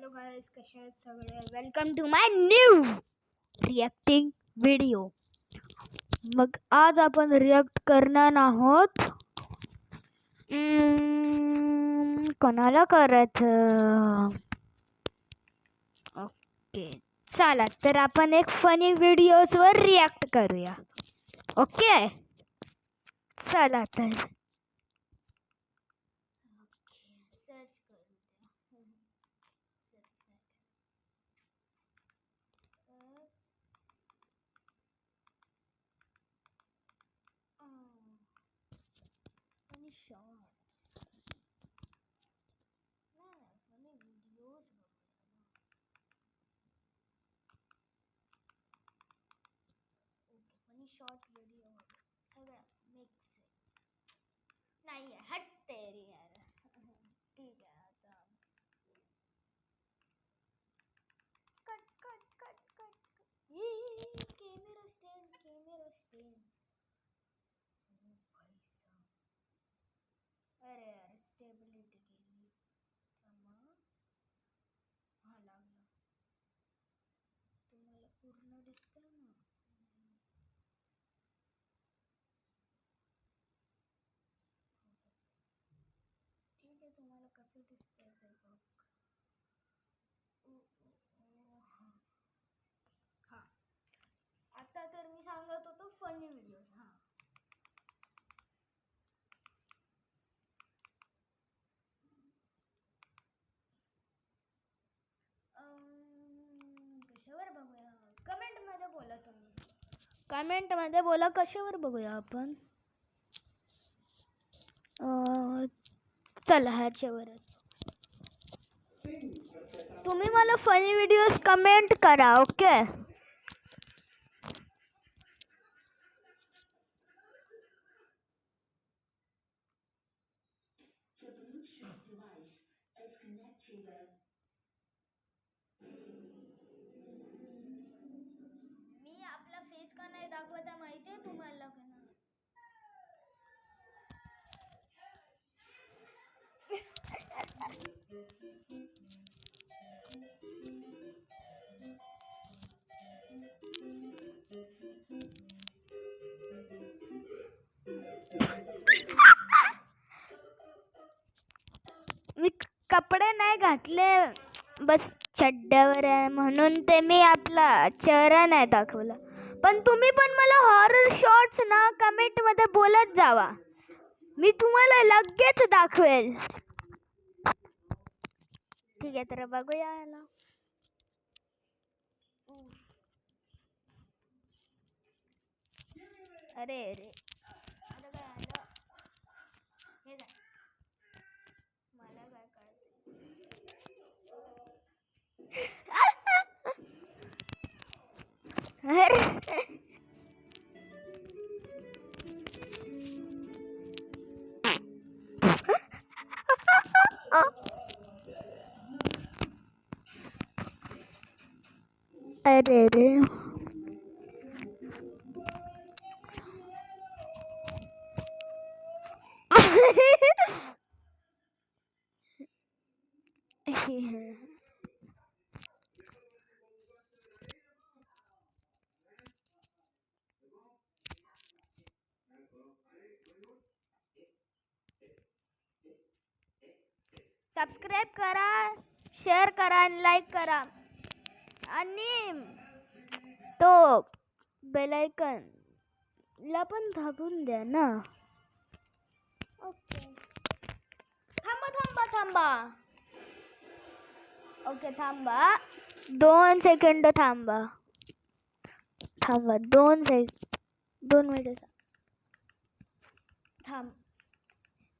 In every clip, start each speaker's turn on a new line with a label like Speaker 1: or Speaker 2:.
Speaker 1: Hello गाईस, कसे आहेत सगळे? Welcome to my new reacting video. मग आज आपण रिॲक्ट करणार आहोत. कोणाला करायचं? ओके, चला तर आपण एक फनी व्हिडिओजवर रिॲक्ट करूया. ओके, चला तर search funny shots. Funny videos. funny short video. सगळं मिक्स नाही आहे. हट तेरी यार. ठीक आहे आता. Cut cut cut cut. Camera stand. अरे यार, स्टेबिलिटी गेली. हा लागला. तुम्हाला पूर्ण दिसतंय ना? ठीक आहे, तुम्हाला कसं दिसतंय ते बघ. हा, आता तर मी सांगत होतो फनी व्हिडिओज. हा, कशावर बघूया? कमेंटमध्ये बोला तुम्ही. कमेंटमध्ये बोला कशावर बघूया आपण. चला ह्याच्यावरच. तुम्ही मला फनी व्हिडिओज कमेंट करा. ओके, मी आपला फेस का नाही दाखवता माहिती आहे तुम्हाला का नाही? मी कपडे नाही घातले, बस चड्ड्यावर आहे म्हणून ते मी आपला चेहरा नाही दाखवला. पण तुम्ही पण मला हॉरर शॉट्स ना कमेंटमध्ये बोलत जावा, मी तुम्हाला लगेच दाखवेल. ठीक आहे, तर बघूया याला. अरे अरे, आता काय आलं? हे काय? मला काय अरे अरे, सबस्क्राईब करा, शेअर करा आणि लाईक करा आणि तो बेल आयकॉन ला पण दाबून द्या ना. ओके, थांबा. ओके, थांबा 2 सेकंड. थांबा 2 मिनिट थांब.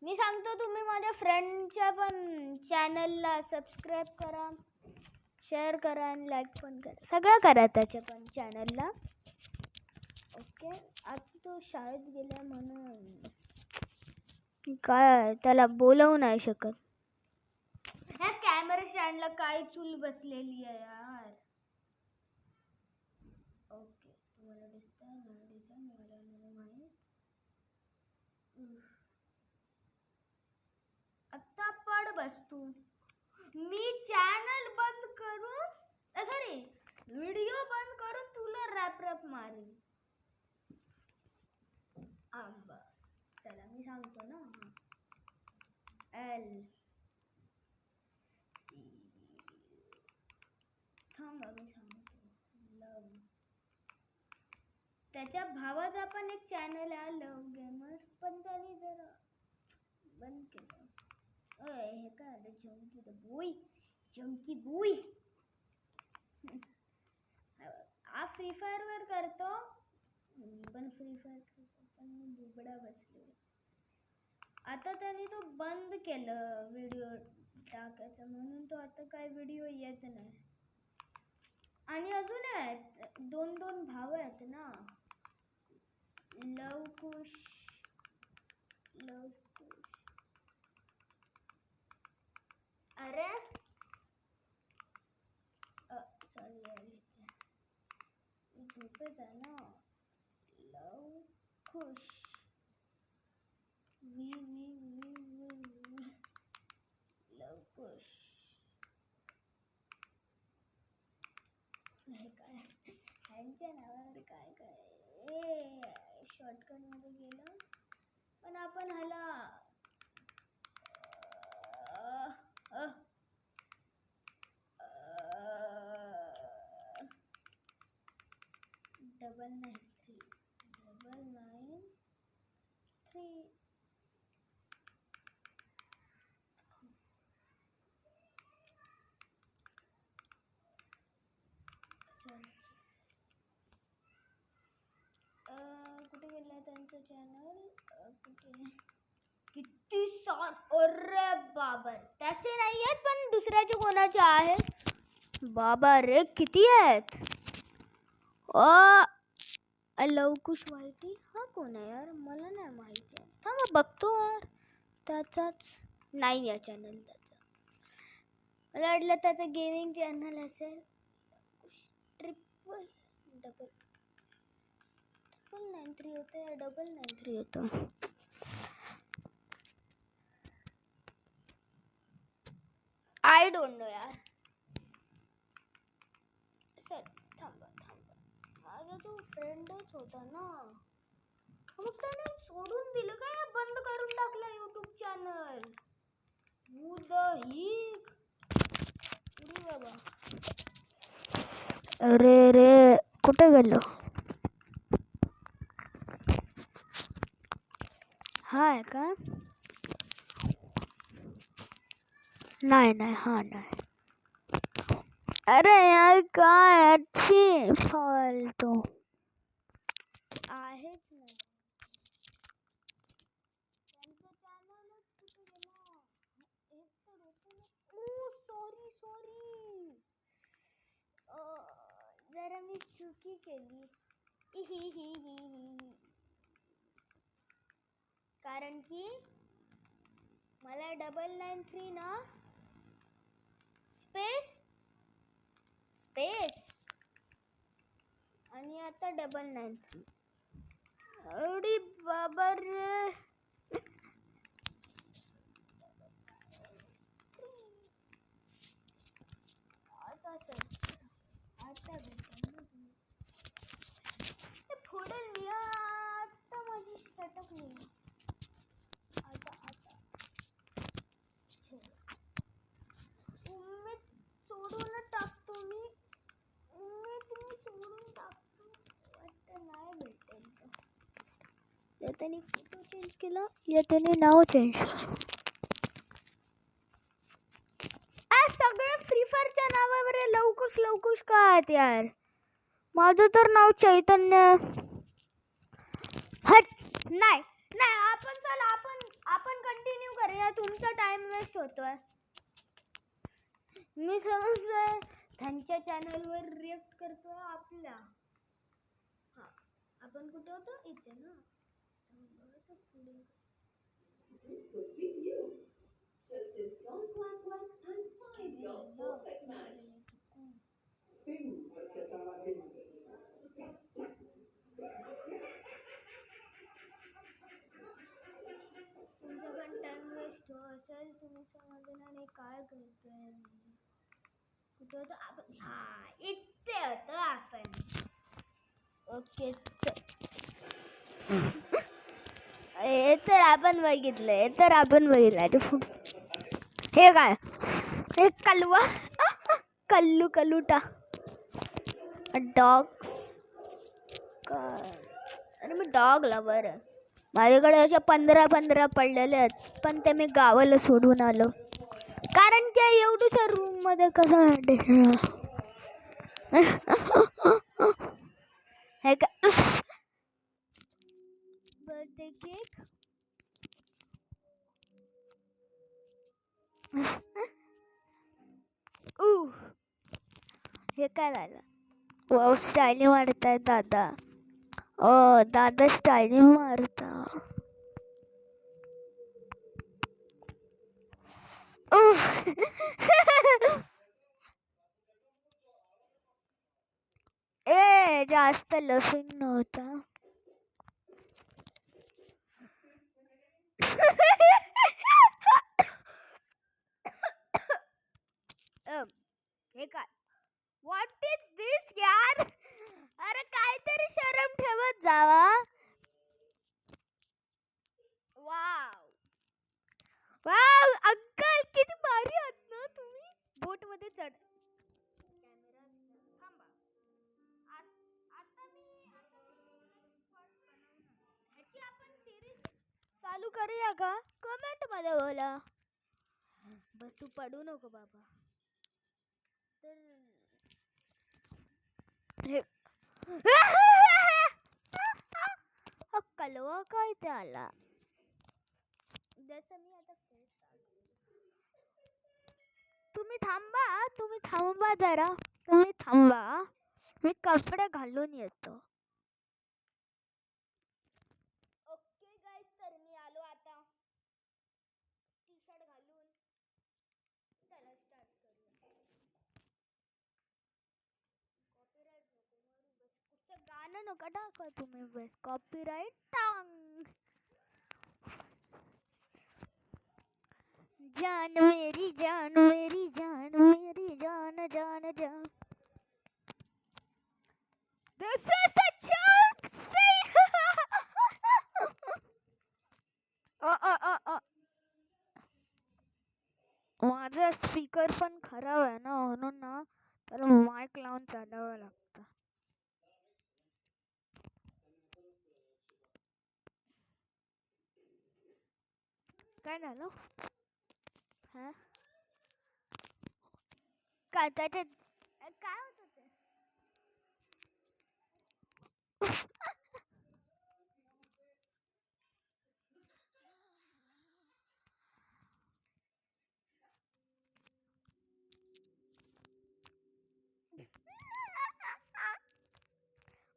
Speaker 1: मी सांगतो, तुम्ही माझ्या फ्रेंडच्या पण चॅनलला सबस्क्राईब करा, शेअर करा आणि लाईक पण करा. सगळं करा त्याच्या पण चॅनलला. ओके, आता तो शाळेत गेला म्हणून काय त्याला बोलवू नाही शकत. ह्या कॅमेरा स्टँडला काय चूल बसलेली आहे यार. ओके, तुम्हाला दिसतंय ना? दिसा मला नाही माहित. आता पड बस तू. मी चॅनल बंद L थांबा मी सांगतो. लव त्याच्या भावाचा पण एक चॅनल आहे लव गेमर, पण त्याने जरा बंद केलं. हे काय आलं? Junky the boy, Junky boy. हा फ्री फायर वर करतो, पण फ्री फायर करतो पण मी बुबडा बसले. आता त्याने तो बंद केलं व्हिडिओ टाकायचा, म्हणून तो आता काय व्हिडिओ येत नाही. आणि अजून आहेत दोन भाव आहेत ना, लवकुश. अरे सॉरी झोपेत आहे ना. लवकुश लवकुश हे काय ह्यांच्या नावावर काय शॉर्टकट मध्ये गेलं. पण आपण ह्याला डबल 993 कुठे गेला त्यांचं चॅनल? कुठे किती अरे बाबर, त्याचे नाही आहेत पण दुसऱ्याचे कोणाचे आहेत. बाबा रे किती आहेत. लवकुश वाईटी हा कोण आहे यार? मला नाही माहिती. थांबा बघतो यार. त्याचाच नाही या चॅनल त्याचा. मला वाटलं त्याचं गेमिंग चॅनल असेल. ट्रिपल 93 होतं या 93 होतं. आय डोंट नो यार. सर थांबा माझा तो फ्रेंडच होता ना, मग त्याने सोडून दिलं काय? बंद करून टाकलं यूट्यूब चॅनल. बाबा अरे कुठे गेलो? हा आहे का? नाही हा नाही. अरे यार काय अच्छी फालतू आहेच नाही. त्यांचं चॅनलच कुठे गेला? एक तर होतं ना. सॉरी जरा मी चुकी केली. कारण की मला 993 ना स्पेस आणि आता 993. अरे बाबा रे. आता पुढे लिहा. आता माझी सेटअप नाही. आता उम्मीद सोडून टाकतो मी. सोडून टाकतो. वाटतं नाही भेटेल. याच्याने फोटो चेंज केला, याच्याने नाव चेंज केलं. सगळे फ्री फायरच्या नावावर लवकुश काय आहेत यार? माझं तर नाव चैतन्य. हट नाही आपण कंटिन्यू करूया. तुमचा टाइम वेस्ट होतोय. मी समजतोय त्यांच्या चॅनलवर रिएक्ट करतोय आपल्या. हा आपण कुठे होतो? इथे ना. तुमचा पण टाइम वेस्ट असेल. तुम्ही समजणार नाही काय करतोय. कुठे होतो आपण? हा इथे होतो आपण. ओके हे तर आपण बघितलंय. हे काय हे कलवा कल्लू कलुटा डॉग्स अरे मी डॉग लवर आहे. माझ्याकडे अशा 15 पडलेले आहेत पण ते मी गावाला सोडून आलो कारण की एवढ्या रूम मध्ये कसं हे का बर्थडे केक हे काय झालं वाव स्टाईली मारताय दादा दादा स्टाईली मारता ए जास्त लसूण नव्हता हे काय व्हॉट इज दिस यार अरे काहीतरी शरम ठेवत जावा वाव वाव अंकल किती भारी आहात ना तुम्ही बोट मध्ये चढ कॅमेरा थांबा आता मी ह्याची आपण सिरीज चालू करूया का कमेंट मध्ये बोला बस तू पडू नको बाबा तर हे कलवा काय त्याला जसं मी आता तुम्ही थांबा जरा तुम्ही थांबा मी कपडे घालून येतो ओके गाइस तर मी आलो आता टी शर्ट घालून चला स्टार्ट करूया कॉपीराइट नको मारू बस कुठचं गाणं नका टाका तुम्ही बस कॉपीराइट टांग जान मेरी जान मेरी जान मेरी जान जान जान This is the joke scene. माझा स्पीकर पण खराब आहे ना म्हणून ना त्याला माईक लावून चालवावं लागतं काय झालं हा काय त्याच्यात काय होत ते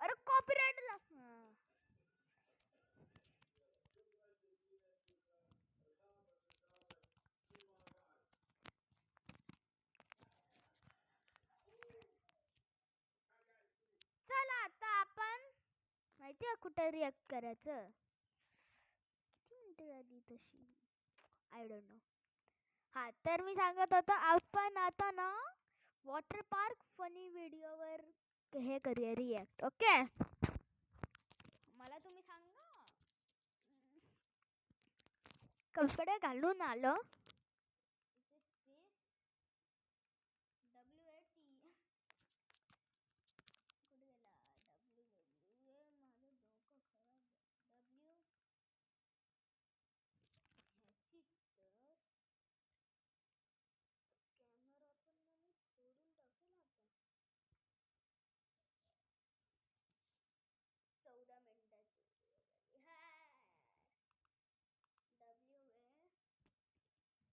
Speaker 1: अरे कॉपीराइट ला चला आता आपण माहिती आहे कुठे रिॲक्ट करायचं किती मिनिटं झाली तशी आय डोंट नो हा तर मी सांगत होतो आपण आता ना वॉटर पार्क फनी व्हिडिओवर हे करूया रिॲक्ट ओके मला तुम्ही सांगा कपडे घालून आलो कॅमेरा पण मी फोडून टाकेल आता 14 मिनिटाची व्हिडिओ झाली हा डब्ल्यू ए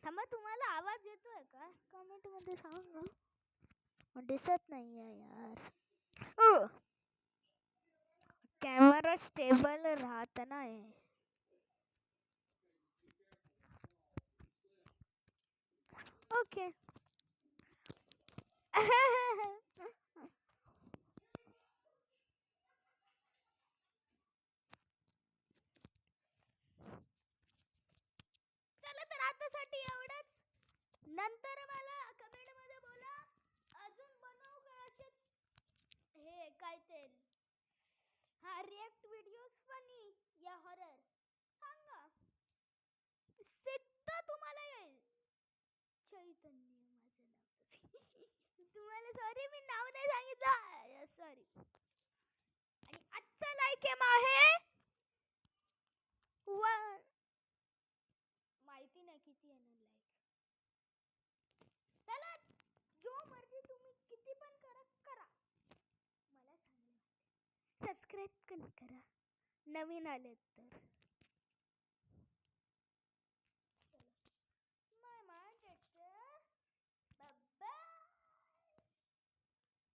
Speaker 1: थांबा, तुम्हाला आवाज येतोय का? कमेंट मध्ये सांगा. दिसत नाहीये यार. कॅमेरा स्टेबल राहत नाही. ओके. चला तर आतासाठी एवढंच. नंतर मला कमेंट मध्ये बोला अजून बनवू का असेच हे काय ते रिएक्ट व्हिडिओज फनी या हॉरर सांगा. सिद्ध तुम्हाला येईल. चैतन्य माझं नाव. तुम्हाला सॉरी मी नाव नाही सांगितलं. सॉरी. आणि आजचा लाईक आहे माहिती नाही किती येणार लाईक. चला, जो मर्जी तुम्ही किती पण करा. मला चांगलं वाटतं. सबस्क्राईब पण करा नवीन आलेत तर.